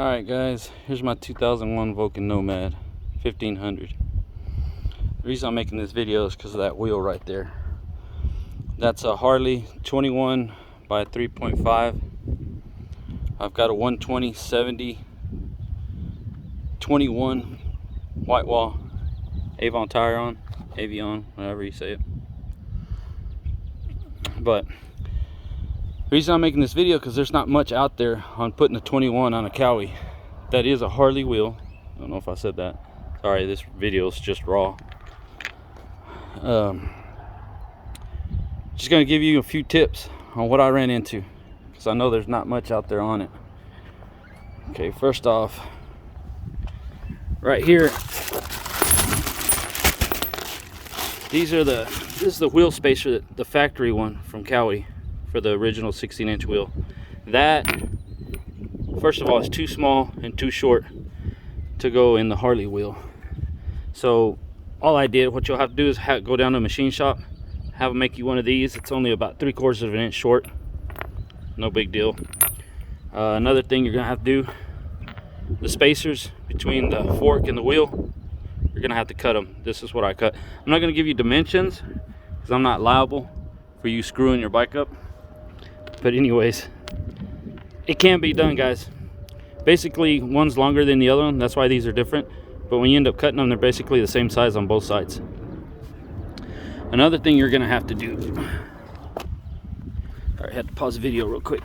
Alright guys, here's my 2001 Vulcan Nomad 1500. The reason I'm making this video is because of that wheel right there. That's a Harley 21 by 3.5. I've got a 120/70 21 white wall Avon tire on, Avion, whatever you say it. But the reason I'm making this video because there's not much out there on putting a 21 on a Kawi. That is a Harley wheel. I don't know if I said that. Sorry, this video is just raw. Just gonna give you a few tips on what I ran into, because I know there's not much out there on it. Okay, first off, right here, this is the wheel spacer, the factory one from Kawi for the original 16-inch wheel. That, first of all, is too small and too short to go in the Harley wheel. So all I did, what you'll have to do is go down to a machine shop, have them make you one of these. It's only about 3/4 of an inch short, no big deal. Another thing you're gonna have to do, the spacers between the fork and the wheel, you're gonna have to cut them. This is what I cut. I'm not gonna give you dimensions because I'm not liable for you screwing your bike up, but anyways, it can be done, guys. Basically, one's longer than the other one, that's why these are different, but when you end up cutting them, they're basically the same size on both sides. Another thing you're gonna have to do, all right, I had to pause the video real quick,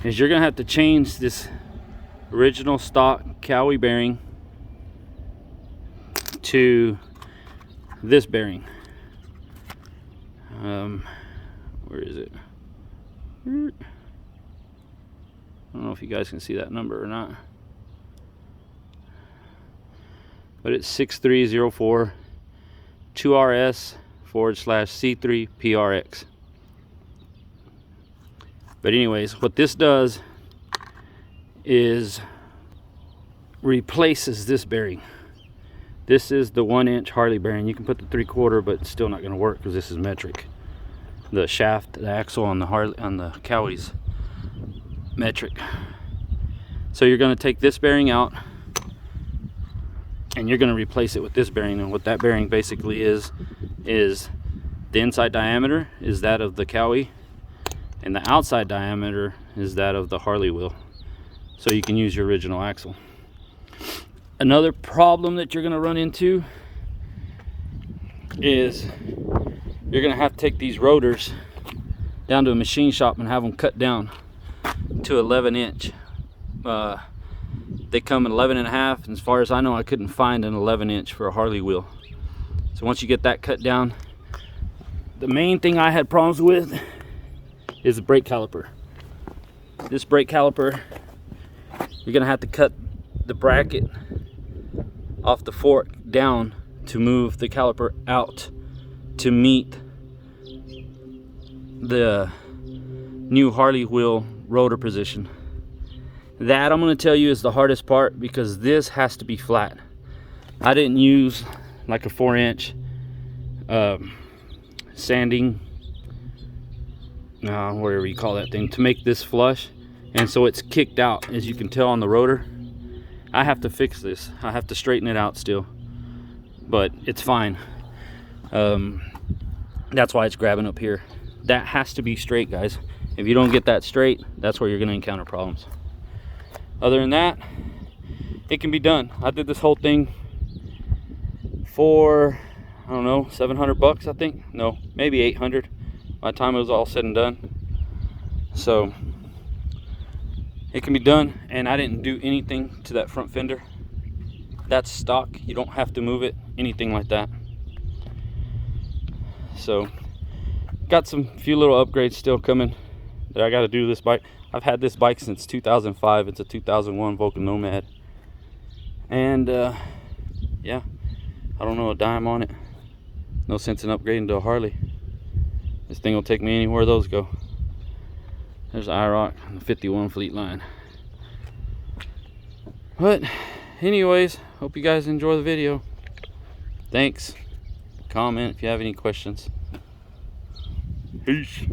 is you're gonna have to change this original stock Kawi bearing to this bearing. Where is it? I don't know if you guys can see that number or not, but it's 6304 2RS/C3PRX. But anyways, what this does is replaces this bearing. This is the 1-inch Harley bearing. You can put the 3/4, but it's still not going to work because this is metric. The shaft, the axle on the Kawi's metric. So you're going to take this bearing out and you're going to replace it with this bearing. And what that bearing basically is the inside diameter is that of the Kawi, and the outside diameter is that of the Harley wheel. So you can use your original axle. Another problem that you're going to run into is you're going to have to take these rotors down to a machine shop and have them cut down to 11-inch. They come in 11.5, and as far as I know, I couldn't find an 11-inch for a Harley wheel. So once you get that cut down, the main thing I had problems with is the brake caliper. This brake caliper, you're going to have to cut the bracket off the fork down to move the caliper out to meet the new Harley wheel rotor position. That, I'm going to tell you, is the hardest part, because this has to be flat. I didn't use like a 4-inch sanding, whatever you call that thing, to make this flush, and so it's kicked out, as you can tell on the rotor. I have to fix this. I have to straighten it out still, but it's fine. That's why it's grabbing up here. That has to be straight, guys. If you don't get that straight, that's where you're going to encounter problems. Other than that, it can be done. I did this whole thing for, I don't know, 700 bucks, I think. No, maybe 800 by the time it was all said and done. So it can be done, and I didn't do anything to that front fender. That's stock. You don't have to move it, anything like that. So got some few little upgrades still coming that I got to do to this bike. I've had this bike since 2005. It's a 2001 Vulcan Nomad, and yeah, I don't know a dime on it. No sense in upgrading to a Harley. This thing will take me anywhere those go. There's IROC and the 51 Fleet line. But anyways, hope you guys enjoy the video. Thanks. Comment if you have any questions. Peace.